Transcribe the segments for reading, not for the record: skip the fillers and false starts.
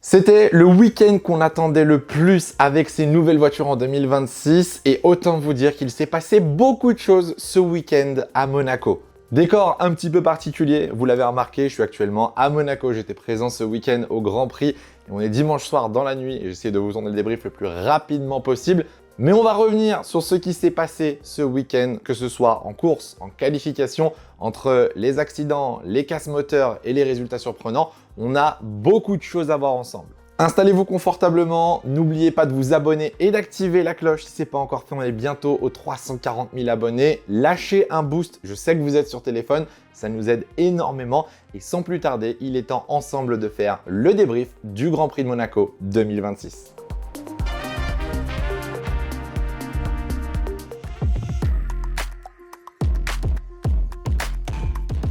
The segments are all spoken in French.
C'était le week-end qu'on attendait le plus avec ces nouvelles voitures en 2026 et autant vous dire qu'il s'est passé beaucoup de choses ce week-end à Monaco. Décor un petit peu particulier, vous l'avez remarqué, je suis actuellement à Monaco, j'étais présent ce week-end au Grand Prix et on est dimanche soir dans la nuit et j'essaie de vous en donner le débrief le plus rapidement possible. Mais on va revenir sur ce qui s'est passé ce week-end, que ce soit en course, en qualification, entre les accidents, les casses moteurs et les résultats surprenants. On a beaucoup de choses à voir ensemble. Installez-vous confortablement, n'oubliez pas de vous abonner et d'activer la cloche si ce n'est pas encore fait, on est bientôt aux 340 000 abonnés. Lâchez un boost, je sais que vous êtes sur téléphone, ça nous aide énormément. Et sans plus tarder, il est temps ensemble de faire le débrief du Grand Prix de Monaco 2026.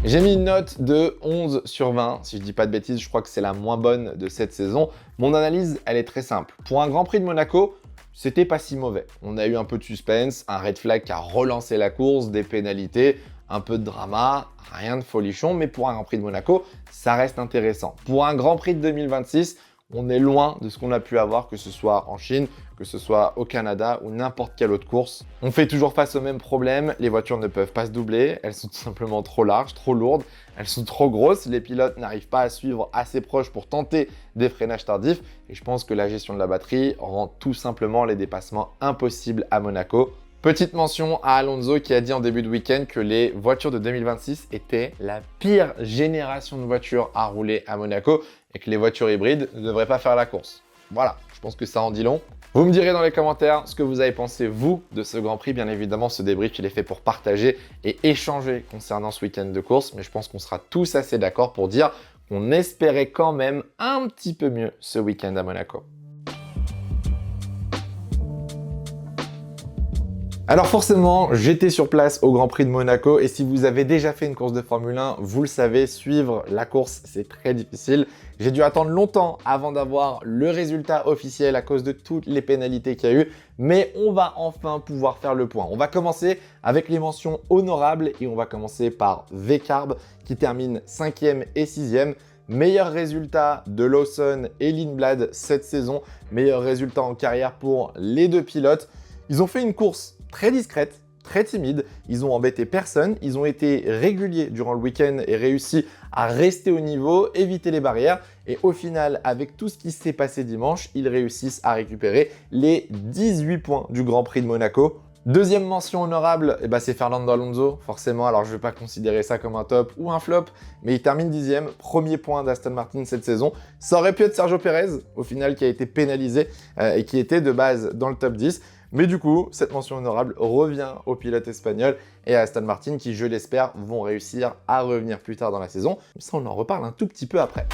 J'ai mis une note de 11 sur 20, si je dis pas de bêtises, je crois que c'est la moins bonne de cette saison. Mon analyse, elle est très simple. Pour un Grand Prix de Monaco, c'était pas si mauvais. On a eu un peu de suspense, un red flag qui a relancé la course, des pénalités, un peu de drama, rien de folichon, mais pour un Grand Prix de Monaco, ça reste intéressant. Pour un Grand Prix de 2026, on est loin de ce qu'on a pu avoir, que ce soit en Chine, que ce soit au Canada ou n'importe quelle autre course. On fait toujours face au même problème, les voitures ne peuvent pas se doubler, elles sont tout simplement trop larges, trop lourdes, elles sont trop grosses, les pilotes n'arrivent pas à suivre assez proche pour tenter des freinages tardifs et je pense que la gestion de la batterie rend tout simplement les dépassements impossibles à Monaco. Petite mention à Alonso qui a dit en début de week-end que les voitures de 2026 étaient la pire génération de voitures à rouler à Monaco et que les voitures hybrides ne devraient pas faire la course. Voilà, je pense que ça en dit long. Vous me direz dans les commentaires ce que vous avez pensé, vous, de ce Grand Prix. Bien évidemment, ce débrief, il est fait pour partager et échanger concernant ce week-end de course, mais je pense qu'on sera tous assez d'accord pour dire qu'on espérait quand même un petit peu mieux ce week-end à Monaco. Alors forcément, j'étais sur place au Grand Prix de Monaco et si vous avez déjà fait une course de Formule 1, vous le savez, suivre la course, c'est très difficile. J'ai dû attendre longtemps avant d'avoir le résultat officiel à cause de toutes les pénalités qu'il y a eu, mais on va enfin pouvoir faire le point. On va commencer avec les mentions honorables et on va commencer par VCarb qui termine 5e et 6e. Meilleur résultat de Lawson et Lindblad cette saison, meilleur résultat en carrière pour les deux pilotes. Ils ont fait une course très discrète, très timide, ils ont embêté personne, ils ont été réguliers durant le week-end et réussi à rester au niveau, éviter les barrières et au final, avec tout ce qui s'est passé dimanche, ils réussissent à récupérer les 18 points du Grand Prix de Monaco. Deuxième mention honorable, c'est Fernando Alonso, forcément, alors je ne vais pas considérer ça comme un top ou un flop, mais il termine 10e, premier point d'Aston Martin cette saison. Ça aurait pu être Sergio Pérez, au final, qui a été pénalisé et qui était de base dans le top 10. Mais du coup, cette mention honorable revient au pilote espagnol et à Aston Martin qui, je l'espère, vont réussir à revenir plus tard dans la saison. Mais ça, on en reparle un tout petit peu après.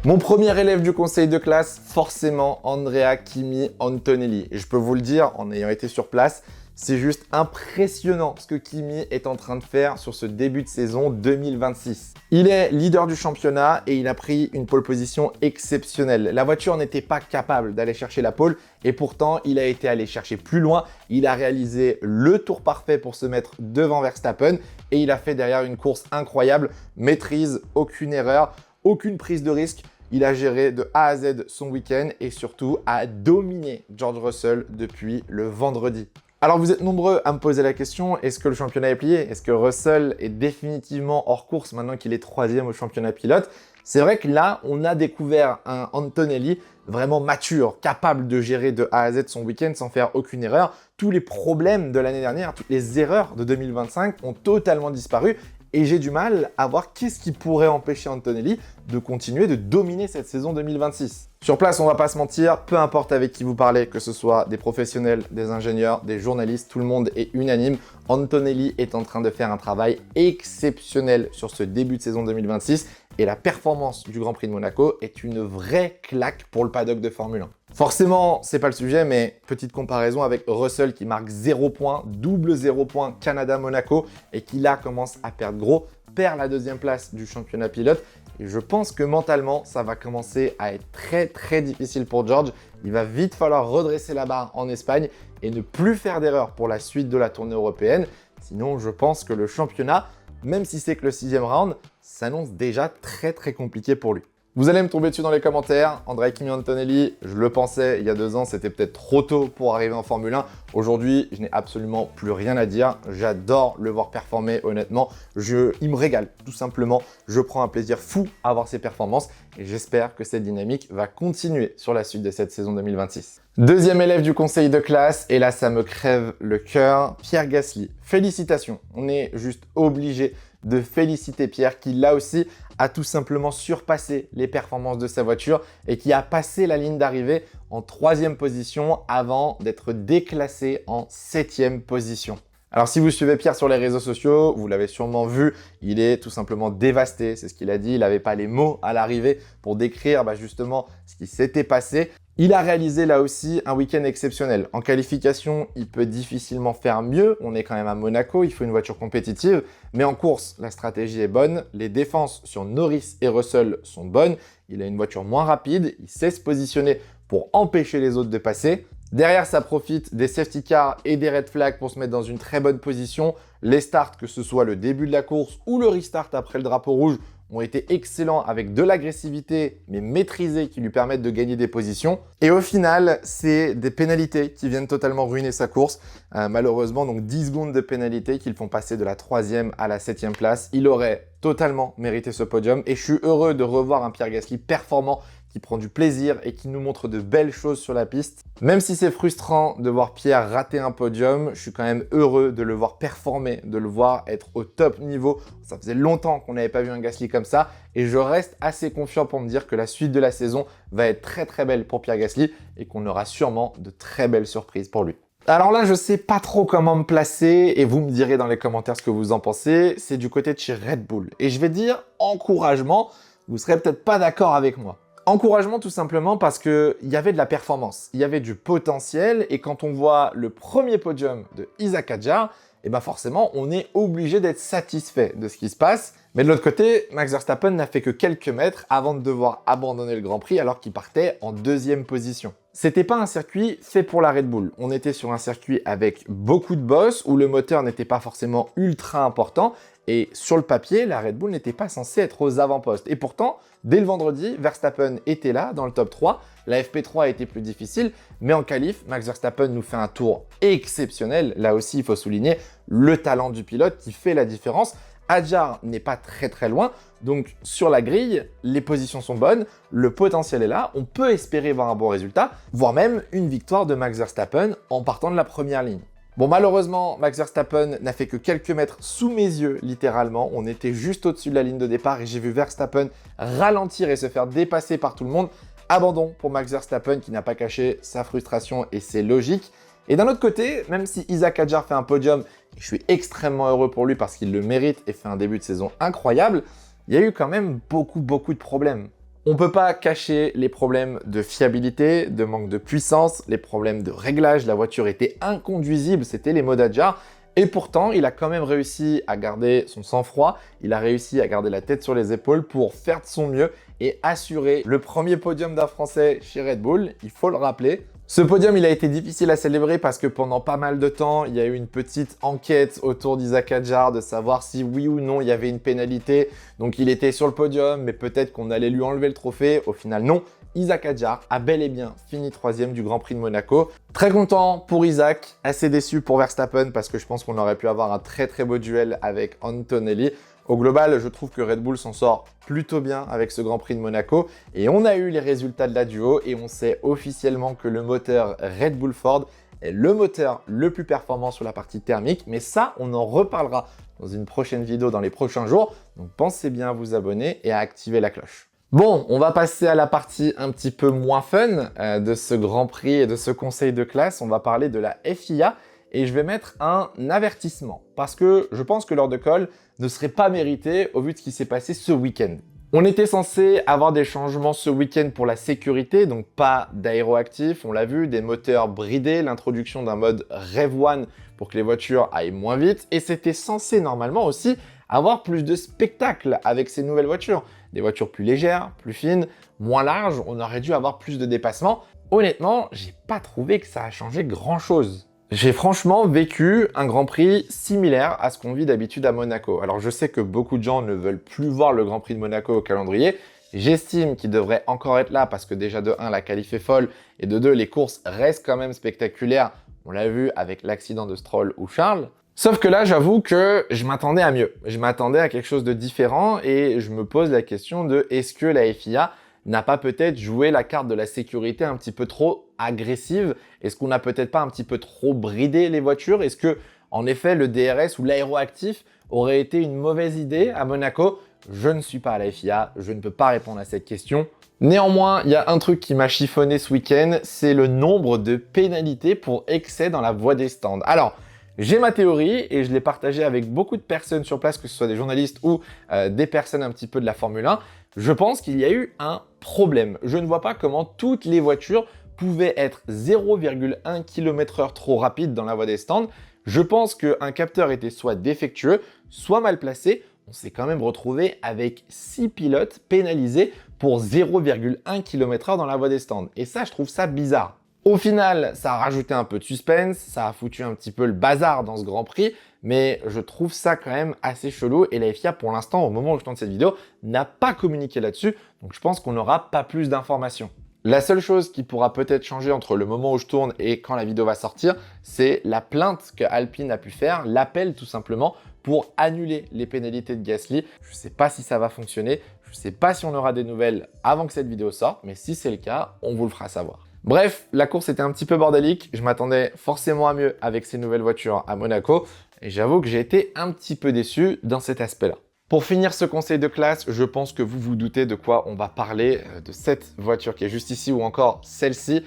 Mon premier élève du conseil de classe, forcément Andrea Kimi Antonelli. Et je peux vous le dire, en ayant été sur place, c'est juste impressionnant ce que Kimi est en train de faire sur ce début de saison 2026. Il est leader du championnat et il a pris une pole position exceptionnelle. La voiture n'était pas capable d'aller chercher la pole et pourtant il a été allé chercher plus loin. Il a réalisé le tour parfait pour se mettre devant Verstappen et il a fait derrière une course incroyable. Maîtrise, aucune erreur, aucune prise de risque. Il a géré de A à Z son week-end et surtout a dominé George Russell depuis le vendredi. Alors vous êtes nombreux à me poser la question, est-ce que le championnat est plié? Est-ce que Russell est définitivement hors course maintenant qu'il est 3e au championnat pilote? C'est vrai que là, on a découvert un Antonelli vraiment mature, capable de gérer de A à Z son week-end sans faire aucune erreur. Tous les problèmes de l'année dernière, toutes les erreurs de 2025 ont totalement disparu. Et j'ai du mal à voir qu'est-ce qui pourrait empêcher Antonelli de continuer de dominer cette saison 2026. Sur place, on va pas se mentir, peu importe avec qui vous parlez, que ce soit des professionnels, des ingénieurs, des journalistes, tout le monde est unanime. Antonelli est en train de faire un travail exceptionnel sur ce début de saison 2026 et la performance du Grand Prix de Monaco est une vraie claque pour le paddock de Formule 1. Forcément, c'est pas le sujet, mais petite comparaison avec Russell qui marque 0 points, double 0 points Canada-Monaco et qui là commence à perdre gros, perd la 2e place du championnat pilote. Et je pense que mentalement, ça va commencer à être très difficile pour George. Il va vite falloir redresser la barre en Espagne et ne plus faire d'erreurs pour la suite de la tournée européenne. Sinon, je pense que le championnat, même si c'est que le 6e round, s'annonce déjà très compliqué pour lui. Vous allez me tomber dessus dans les commentaires. Andrea Kimi Antonelli, je le pensais il y a 2 ans, c'était peut-être trop tôt pour arriver en Formule 1. Aujourd'hui, je n'ai absolument plus rien à dire. J'adore le voir performer, honnêtement. Il me régale, tout simplement. Je prends un plaisir fou à voir ses performances et j'espère que cette dynamique va continuer sur la suite de cette saison 2026. Deuxième élève du conseil de classe, et là ça me crève le cœur, Pierre Gasly. Félicitations, on est juste obligé de féliciter Pierre qui là aussi a tout simplement surpassé les performances de sa voiture et qui a passé la ligne d'arrivée en 3e position avant d'être déclassé en 7e position. Alors si vous suivez Pierre sur les réseaux sociaux, vous l'avez sûrement vu, il est tout simplement dévasté, c'est ce qu'il a dit, il n'avait pas les mots à l'arrivée pour décrire justement ce qui s'était passé. Il a réalisé là aussi un week-end exceptionnel. En qualification, il peut difficilement faire mieux. On est quand même à Monaco, il faut une voiture compétitive. Mais en course, la stratégie est bonne. Les défenses sur Norris et Russell sont bonnes. Il a une voiture moins rapide. Il sait se positionner pour empêcher les autres de passer. Derrière, ça profite des safety cars et des red flags pour se mettre dans une très bonne position. Les starts, que ce soit le début de la course ou le restart après le drapeau rouge, ont été excellents avec de l'agressivité, mais maîtrisée, qui lui permettent de gagner des positions. Et au final, c'est des pénalités qui viennent totalement ruiner sa course. Malheureusement, donc 10 secondes de pénalité qui le font passer de la 3e à la 7e place. Il aurait totalement mérité ce podium et je suis heureux de revoir un Pierre Gasly performant qui prend du plaisir et qui nous montre de belles choses sur la piste. Même si c'est frustrant de voir Pierre rater un podium, je suis quand même heureux de le voir performer, de le voir être au top niveau. Ça faisait longtemps qu'on n'avait pas vu un Gasly comme ça et je reste assez confiant pour me dire que la suite de la saison va être très belle pour Pierre Gasly et qu'on aura sûrement de très belles surprises pour lui. Alors là, je sais pas trop comment me placer et vous me direz dans les commentaires ce que vous en pensez. C'est du côté de chez Red Bull. Et je vais dire encouragement, vous serez peut-être pas d'accord avec moi. Encouragement tout simplement parce qu'il y avait de la performance, il y avait du potentiel et quand on voit le premier podium de Isack Hadjar, forcément on est obligé d'être satisfait de ce qui se passe. Mais de l'autre côté, Max Verstappen n'a fait que quelques mètres avant de devoir abandonner le Grand Prix alors qu'il partait en 2e position. C'était pas un circuit fait pour la Red Bull. On était sur un circuit avec beaucoup de bosses où le moteur n'était pas forcément ultra important et sur le papier, la Red Bull n'était pas censée être aux avant-postes. Et pourtant, dès le vendredi, Verstappen était là dans le top 3. La FP3 a été plus difficile, mais en qualif, Max Verstappen nous fait un tour exceptionnel. Là aussi, il faut souligner le talent du pilote qui fait la différence. Hadjar n'est pas très loin, donc sur la grille, les positions sont bonnes, le potentiel est là, on peut espérer voir un bon résultat, voire même une victoire de Max Verstappen en partant de la première ligne. Bon, malheureusement, Max Verstappen n'a fait que quelques mètres sous mes yeux, littéralement. On était juste au-dessus de la ligne de départ et j'ai vu Verstappen ralentir et se faire dépasser par tout le monde. Abandon pour Max Verstappen qui n'a pas caché sa frustration et c'est logique. Et d'un autre côté, même si Isack Hadjar fait un podium, et je suis extrêmement heureux pour lui parce qu'il le mérite et fait un début de saison incroyable, il y a eu quand même beaucoup de problèmes. On ne peut pas cacher les problèmes de fiabilité, de manque de puissance, les problèmes de réglage, la voiture était inconduisible, c'était les mots d'Hadjar. Et pourtant, il a quand même réussi à garder son sang-froid, il a réussi à garder la tête sur les épaules pour faire de son mieux et assurer le premier podium d'un Français chez Red Bull, il faut le rappeler. Ce podium, il a été difficile à célébrer parce que pendant pas mal de temps, il y a eu une petite enquête autour d'Isack Hadjar de savoir si oui ou non il y avait une pénalité. Donc il était sur le podium, mais peut-être qu'on allait lui enlever le trophée. Au final, non. Isack Hadjar a bel et bien fini 3e du Grand Prix de Monaco. Très content pour Isack, assez déçu pour Verstappen parce que je pense qu'on aurait pu avoir un très beau duel avec Antonelli. Au global, je trouve que Red Bull s'en sort plutôt bien avec ce Grand Prix de Monaco et on a eu les résultats de la duo et on sait officiellement que le moteur Red Bull Ford est le moteur le plus performant sur la partie thermique, mais ça, on en reparlera dans une prochaine vidéo dans les prochains jours, donc pensez bien à vous abonner et à activer la cloche. Bon, on va passer à la partie un petit peu moins fun de ce Grand Prix et de ce conseil de classe, on va parler de la FIA. Et je vais mettre un avertissement parce que je pense que l'heure de colle ne serait pas méritée au vu de ce qui s'est passé ce week-end. On était censé avoir des changements ce week-end pour la sécurité, donc pas d'aéroactifs, on l'a vu, des moteurs bridés, l'introduction d'un mode Rev 1 pour que les voitures aillent moins vite, et c'était censé normalement aussi avoir plus de spectacle avec ces nouvelles voitures. Des voitures plus légères, plus fines, moins larges, on aurait dû avoir plus de dépassements. Honnêtement, j'ai pas trouvé que ça a changé grand-chose. J'ai franchement vécu un Grand Prix similaire à ce qu'on vit d'habitude à Monaco. Alors je sais que beaucoup de gens ne veulent plus voir le Grand Prix de Monaco au calendrier. J'estime qu'il devrait encore être là parce que déjà de 1, la qualif est folle et de 2, les courses restent quand même spectaculaires. On l'a vu avec l'accident de Stroll ou Charles. Sauf que là, j'avoue que je m'attendais à mieux. Je m'attendais à quelque chose de différent et je me pose la question de est-ce que la FIA n'a pas peut-être joué la carte de la sécurité un petit peu trop agressive? Est-ce qu'on n'a peut-être pas un petit peu trop bridé les voitures? Est-ce que, en effet, le DRS ou l'aéroactif aurait été une mauvaise idée à Monaco? Je ne suis pas à la FIA, je ne peux pas répondre à cette question. Néanmoins, il y a un truc qui m'a chiffonné ce week-end, c'est le nombre de pénalités pour excès dans la voie des stands. Alors, j'ai ma théorie et je l'ai partagée avec beaucoup de personnes sur place, que ce soit des journalistes ou des personnes un petit peu de la Formule 1. Je pense qu'il y a eu un problème. Je ne vois pas comment toutes les voitures pouvaient être 0,1 km/h trop rapides dans la voie des stands. Je pense qu'un capteur était soit défectueux, soit mal placé. On s'est quand même retrouvé avec 6 pilotes pénalisés pour 0,1 km/h dans la voie des stands. Et ça, je trouve ça bizarre. Au final, ça a rajouté un peu de suspense, ça a foutu un petit peu le bazar dans ce Grand Prix, mais je trouve ça quand même assez chelou et la FIA, pour l'instant, au moment où je tourne cette vidéo, n'a pas communiqué là-dessus, donc je pense qu'on n'aura pas plus d'informations. La seule chose qui pourra peut-être changer entre le moment où je tourne et quand la vidéo va sortir, c'est la plainte que Alpine a pu faire, l'appel tout simplement, pour annuler les pénalités de Gasly. Je ne sais pas si ça va fonctionner, je ne sais pas si on aura des nouvelles avant que cette vidéo sorte, mais si c'est le cas, on vous le fera savoir. Bref, la course était un petit peu bordélique, je m'attendais forcément à mieux avec ces nouvelles voitures à Monaco, et j'avoue que j'ai été un petit peu déçu dans cet aspect-là. Pour finir ce conseil de classe, je pense que vous vous doutez de quoi on va parler, de cette voiture qui est juste ici ou encore celle-ci,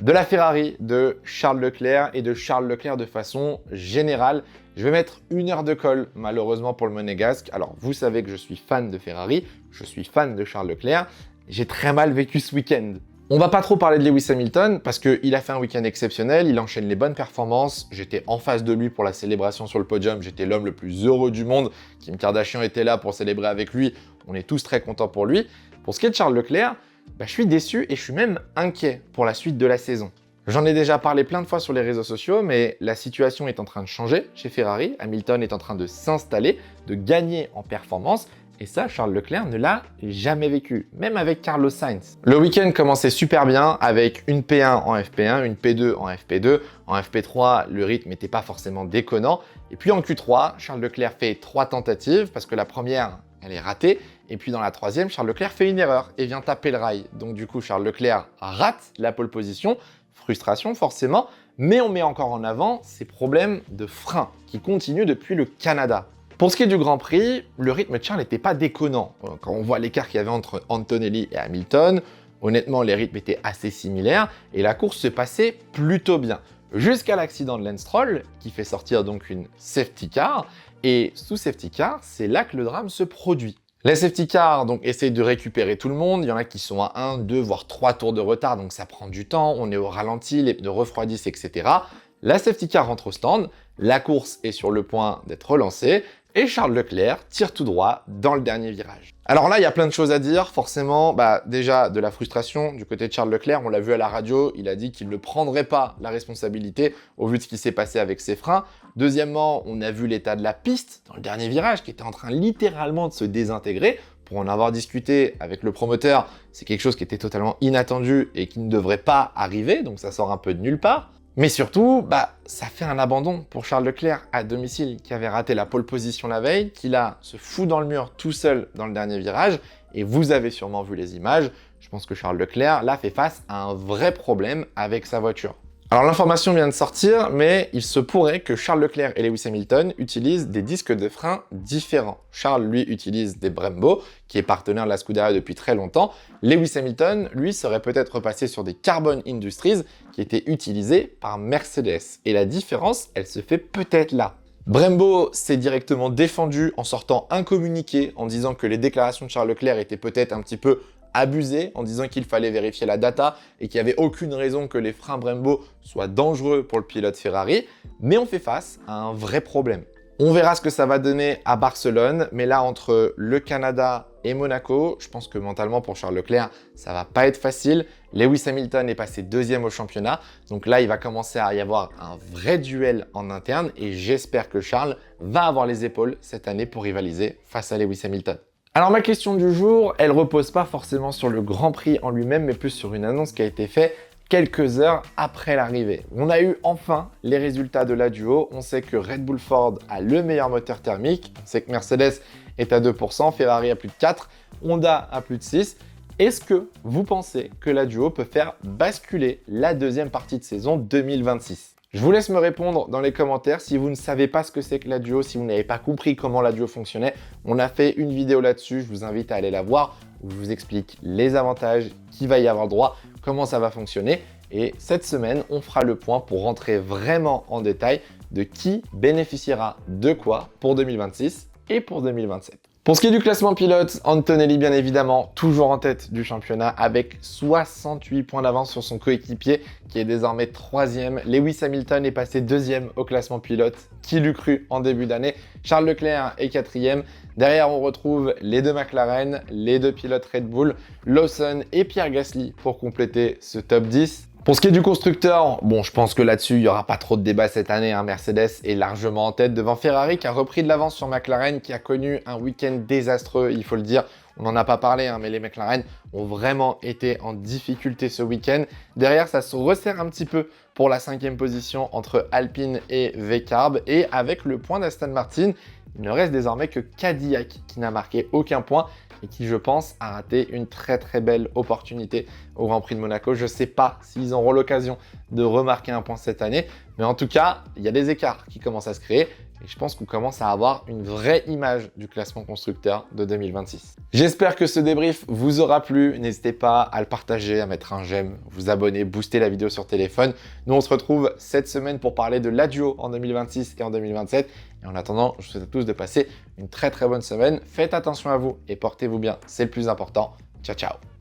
de la Ferrari de Charles Leclerc et de Charles Leclerc de façon générale. Je vais mettre 1 heure de colle malheureusement pour le monégasque. Alors vous savez que je suis fan de Ferrari, je suis fan de Charles Leclerc, j'ai très mal vécu ce week-end. On va pas trop parler de Lewis Hamilton parce qu'il a fait un week-end exceptionnel, il enchaîne les bonnes performances, j'étais en face de lui pour la célébration sur le podium, j'étais l'homme le plus heureux du monde, Kim Kardashian était là pour célébrer avec lui, on est tous très contents pour lui. Pour ce qui est de Charles Leclerc, je suis déçu et je suis même inquiet pour la suite de la saison. J'en ai déjà parlé plein de fois sur les réseaux sociaux, mais la situation est en train de changer chez Ferrari, Hamilton est en train de s'installer, de gagner en performance. Et ça, Charles Leclerc ne l'a jamais vécu, même avec Carlos Sainz. Le week-end commençait super bien avec une P1 en FP1, une P2 en FP2. En FP3, le rythme n'était pas forcément déconnant. Et puis en Q3, Charles Leclerc fait 3 tentatives parce que la première, elle est ratée. Et puis dans la troisième, Charles Leclerc fait une erreur et vient taper le rail. Donc du coup, Charles Leclerc rate la pole position. Frustration forcément, mais on met encore en avant ses problèmes de frein qui continuent depuis le Canada. Pour ce qui est du Grand Prix, le rythme de Charles n'était pas déconnant. Quand on voit l'écart qu'il y avait entre Antonelli et Hamilton, honnêtement, les rythmes étaient assez similaires et la course se passait plutôt bien. Jusqu'à l'accident de Lance Stroll, qui fait sortir donc une safety car. Et sous safety car, c'est là que le drame se produit. La safety car donc essaye de récupérer tout le monde. Il y en a qui sont à 1, 2, voire 3 tours de retard, donc ça prend du temps. On est au ralenti, les pneus refroidissent, etc. La safety car rentre au stand. La course est sur le point d'être relancée. Et Charles Leclerc tire tout droit dans le dernier virage. Alors là, il y a plein de choses à dire, forcément, déjà de la frustration du côté de Charles Leclerc, on l'a vu à la radio, il a dit qu'il ne prendrait pas la responsabilité au vu de ce qui s'est passé avec ses freins. Deuxièmement, on a vu l'état de la piste dans le dernier virage qui était en train littéralement de se désintégrer. Pour en avoir discuté avec le promoteur, c'est quelque chose qui était totalement inattendu et qui ne devrait pas arriver, donc ça sort un peu de nulle part. Mais surtout, ça fait un abandon pour Charles Leclerc à domicile, qui avait raté la pole position la veille, qui là se fout dans le mur tout seul dans le dernier virage, et vous avez sûrement vu les images. Je pense que Charles Leclerc là fait face à un vrai problème avec sa voiture. Alors l'information vient de sortir, mais il se pourrait que Charles Leclerc et Lewis Hamilton utilisent des disques de frein différents. Charles, lui, utilise des Brembo, qui est partenaire de la Scuderia depuis très longtemps. Lewis Hamilton, lui, serait peut-être passé sur des Carbon Industries, qui étaient utilisés par Mercedes. Et la différence, elle se fait peut-être là. Brembo s'est directement défendu en sortant un communiqué en disant que les déclarations de Charles Leclerc étaient peut-être un petit peu abusé en disant qu'il fallait vérifier la data et qu'il n'y avait aucune raison que les freins Brembo soient dangereux pour le pilote Ferrari, mais on fait face à un vrai problème. On verra ce que ça va donner à Barcelone, mais là, entre le Canada et Monaco, je pense que mentalement, pour Charles Leclerc, ça va pas être facile. Lewis Hamilton est passé deuxième au championnat, donc là, il va commencer à y avoir un vrai duel en interne et j'espère que Charles va avoir les épaules cette année pour rivaliser face à Lewis Hamilton. Alors ma question du jour, elle repose pas forcément sur le Grand Prix en lui-même, mais plus sur une annonce qui a été faite quelques heures après l'arrivée. On a eu enfin les résultats de la duo. On sait que Red Bull Ford a le meilleur moteur thermique. On sait que Mercedes est à 2%, Ferrari à plus de 4%, Honda à plus de 6%. Est-ce que vous pensez que la duo peut faire basculer la deuxième partie de saison 2026 ? Je vous laisse me répondre dans les commentaires. Si vous ne savez pas ce que c'est que la duo, si vous n'avez pas compris comment la duo fonctionnait, on a fait une vidéo là-dessus. Je vous invite à aller la voir où je vous explique les avantages, qui va y avoir droit, comment ça va fonctionner. Et cette semaine, on fera le point pour rentrer vraiment en détail de qui bénéficiera de quoi pour 2026 et pour 2027. Pour ce qui est du classement pilote, Antonelli bien évidemment toujours en tête du championnat avec 68 points d'avance sur son coéquipier qui est désormais 3e. Lewis Hamilton est passé 2e au classement pilote, qui l'eût cru en début d'année. Charles Leclerc est 4e. Derrière, on retrouve les deux McLaren, les deux pilotes Red Bull, Lawson et Pierre Gasly pour compléter ce top 10. Pour ce qui est du constructeur, bon, je pense que là-dessus, il n'y aura pas trop de débat cette année. Mercedes est largement en tête devant Ferrari qui a repris de l'avance sur McLaren, qui a connu un week-end désastreux, il faut le dire. On n'en a pas parlé, mais les McLaren ont vraiment été en difficulté ce week-end. Derrière, ça se resserre un petit peu pour la 5e position entre Alpine et VCarb. Et avec le point d'Aston Martin, il ne reste désormais que Cadillac qui n'a marqué aucun point et qui, je pense, a raté une très belle opportunité au Grand Prix de Monaco. Je ne sais pas s'ils auront l'occasion de remarquer un point cette année, mais en tout cas, il y a des écarts qui commencent à se créer et je pense qu'on commence à avoir une vraie image du classement constructeur de 2026. J'espère que ce débrief vous aura plu. N'hésitez pas à le partager, à mettre un j'aime, vous abonner, booster la vidéo sur téléphone. Nous, on se retrouve cette semaine pour parler de la duo en 2026 et en 2027. Et en attendant, je vous souhaite à tous de passer une très bonne semaine. Faites attention à vous et portez-vous bien, c'est le plus important. Ciao, ciao.